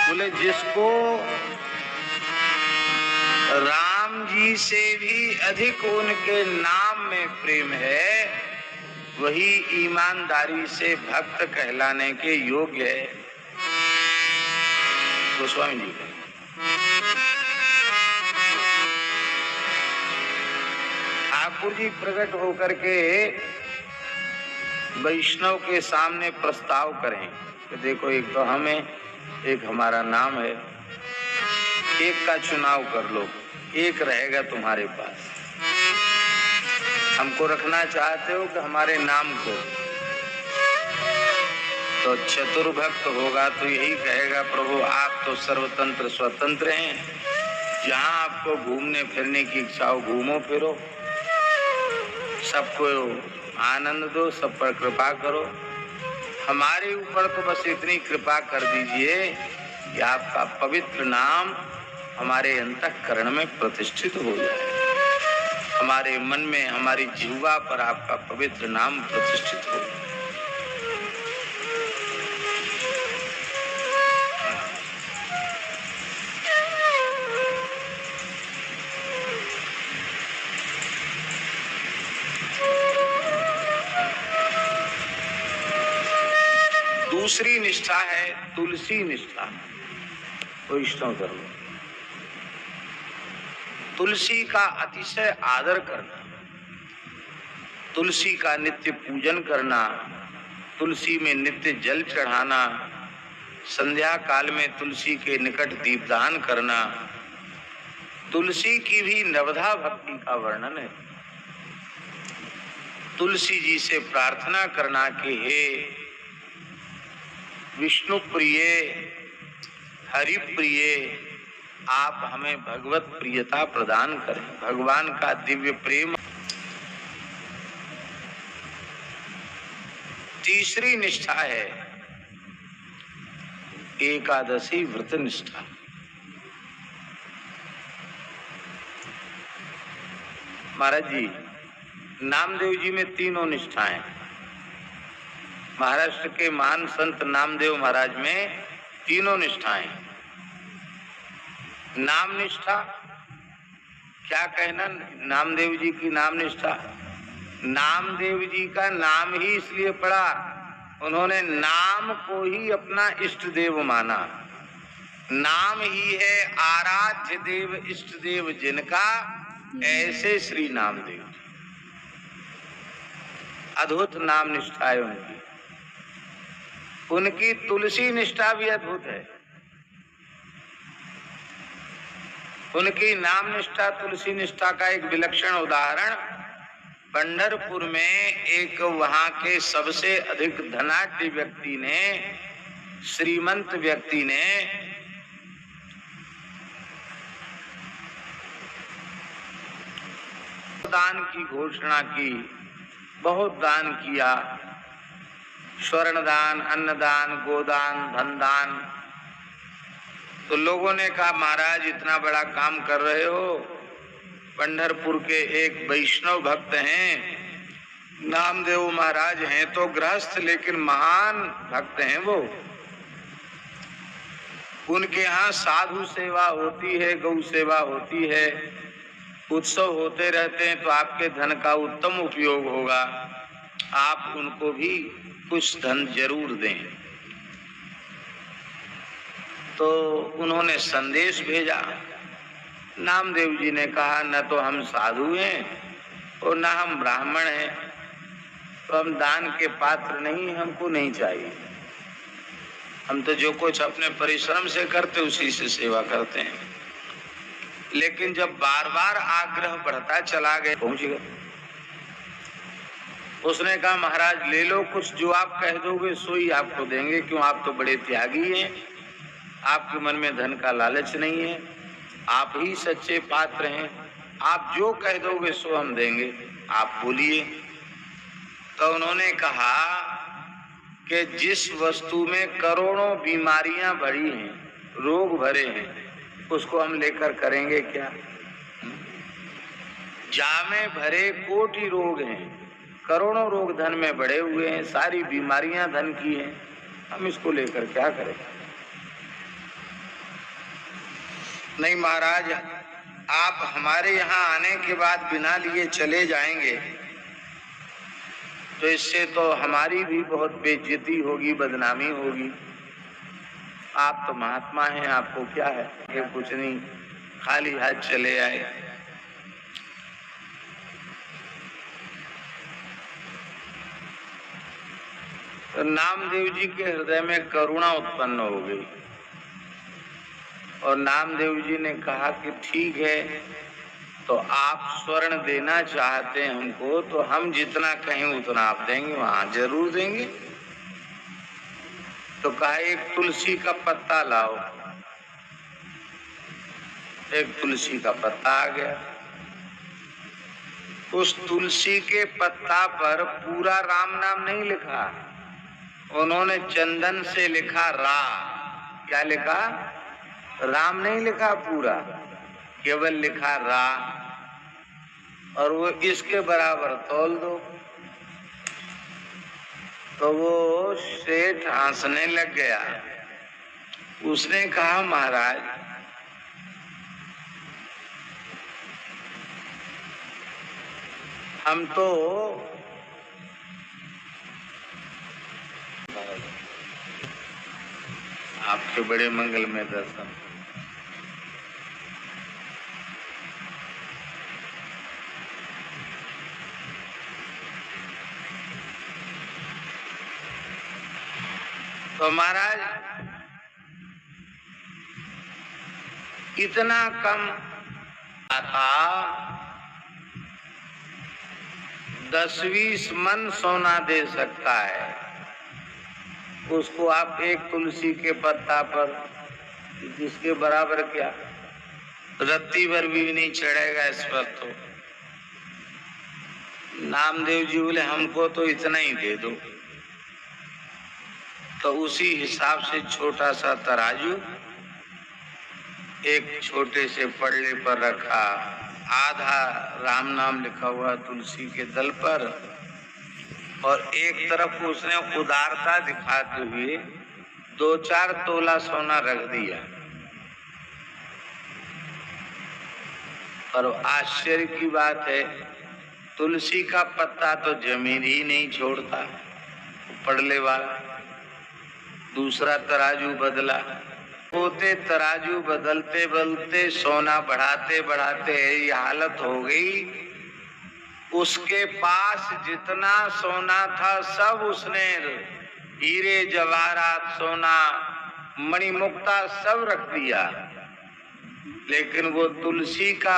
बोले जिसको राम जी से भी अधिक उनके नाम में प्रेम है, वही ईमानदारी से भक्त कहलाने के योग्य है। गोस्वामी जी ठाकुर जी प्रकट होकर के वैष्णव के सामने प्रस्ताव करें कि देखो, एक तो हमें, एक हमारा नाम है, एक का चुनाव कर लो, एक रहेगा तुम्हारे पास। हमको रखना चाहते हो कि हमारे नाम को? तो चतुर्भक्त होगा तो यही कहेगा, प्रभु आप तो सर्वतंत्र स्वतंत्र हैं, जहां आपको घूमने फिरने की इच्छा हो घूमो फिरो, सबको आनंद दो, सब पर कृपा करो। हमारे ऊपर तो बस इतनी कृपा कर दीजिए कि आपका पवित्र नाम हमारे अंतःकरण में प्रतिष्ठित हो जाए, हमारे मन में, हमारी जिह्वा पर आपका पवित्र नाम प्रतिष्ठित हो। दूसरी निष्ठा है तुलसी निष्ठा, वैष्णव धर्म। तुलसी का अतिशय आदर करना, तुलसी का नित्य पूजन करना, तुलसी में नित्य जल चढ़ाना, संध्या काल में तुलसी के निकट दीपदान करना, तुलसी की भी नवधा भक्ति का वर्णन है। तुलसी जी से प्रार्थना करना कि हे विष्णु प्रिय, हरि प्रिय, आप हमें भगवत प्रियता प्रदान करें, भगवान का दिव्य प्रेम। तीसरी निष्ठा है एकादशी व्रत निष्ठा। महाराज जी, नामदेव जी में तीनों निष्ठाएं। महाराष्ट्र के महान संत नामदेव महाराज में तीनों निष्ठाएं। नाम निष्ठा, क्या कहना नामदेव जी की नाम निष्ठा? नामदेव जी का नाम ही इसलिए पड़ा, उन्होंने नाम को ही अपना इष्ट देव माना। नाम ही है आराध्य देव, इष्ट देव जिनका, ऐसे श्री नामदेव। अद्भुत नाम निष्ठा है उनकी। उनकी तुलसी निष्ठा भी अद्भुत है। उनकी नाम निष्ठा, तुलसी निष्ठा का एक विलक्षण उदाहरण पंढरपुर में एक वहां के सबसे अधिक धनाढ्य व्यक्ति ने, श्रीमंत व्यक्ति ने दान की घोषणा की, बहुत दान किया, स्वर्ण दान, अन्नदान, गोदान, धन दान। तो लोगों ने कहा महाराज इतना बड़ा काम कर रहे हो, पंढरपुर के एक वैष्णव भक्त हैं, नामदेव महाराज हैं तो गृहस्थ लेकिन महान भक्त हैं वो, उनके यहाँ साधु सेवा होती है, गौ सेवा होती है, उत्सव होते रहते हैं, तो आपके धन का उत्तम उपयोग होगा, आप उनको भी कुछ धन जरूर दें। तो उन्होंने संदेश भेजा। नामदेव जी ने कहा न तो हम साधु हैं और न हम ब्राह्मण हैं, तो हम दान के पात्र नहीं, हमको नहीं चाहिए। हम तो जो कुछ अपने परिश्रम से करते उसी से सेवा करते हैं। लेकिन जब बार बार आग्रह बढ़ता चला गया, पहुंच गया। उसने कहा महाराज ले लो, कुछ जो आप कह दोगे सो ही आपको देंगे, क्यों आप तो बड़े त्यागी हैं, आपके मन में धन का लालच नहीं है, आप ही सच्चे पात्र हैं, आप जो कह दोगे सो हम देंगे, आप बोलिए। तो उन्होंने कहा कि जिस वस्तु में करोड़ों बीमारियां भरी हैं, रोग भरे हैं, उसको हम लेकर करेंगे क्या? जामे भरे कोटि रोग हैं, करोड़ों रोग धन में बढ़े हुए हैं, सारी बीमारियां धन की हैं, हम इसको लेकर क्या करें? नहीं महाराज, आप हमारे यहाँ आने के बाद बिना लिए चले जाएंगे तो इससे तो हमारी भी बहुत बेइज्जती होगी, बदनामी होगी। आप तो महात्मा हैं, आपको क्या है कि कुछ नहीं, खाली हाथ चले आए। तो नामदेव जी के हृदय में करुणा उत्पन्न हो गई और नामदेव जी ने कहा कि ठीक है, तो आप स्वर्ण देना चाहते हैं हमको, तो हम जितना कहें उतना आप देंगे, वहां जरूर देंगे। तो कहा एक तुलसी का पत्ता लाओ। एक तुलसी का पत्ता आ गया। उस तुलसी के पत्ता पर पूरा राम नाम नहीं लिखा, उन्होंने चंदन से लिखा रा। क्या लिखा? राम नहीं लिखा पूरा, केवल लिखा रा। और वो इसके बराबर तौल दो। तो वो सेठ हंसने लग गया। उसने कहा महाराज, हम तो आपके बड़े मंगल में दर्शन। तो महाराज इतना कम आता, 10-20 मन सोना दे सकता है, उसको आप एक तुलसी के पत्ता पर, जिसके बराबर क्या रत्ती भर भी नहीं चढ़ेगा इस पर। तो नामदेव जी बोले हमको तो इतना ही दे दो। तो उसी हिसाब से छोटा सा तराजू एक छोटे से पड़ले पर रखा, आधा राम नाम लिखा हुआ तुलसी के दल पर, और एक तरफ उसने उदारता दिखाते हुए 2-4 तोला सोना रख दिया। और आश्चर्य की बात है, तुलसी का पत्ता तो जमीन ही नहीं छोड़ता, पड़ले वाला। दूसरा तराजू बदला, होते तराजू बदलते बदलते सोना बढ़ाते बढ़ाते ये हालत हो गई, उसके पास जितना सोना था सब उसने, हीरे जवाहरात सोना मणिमुक्ता सब रख दिया, लेकिन वो तुलसी का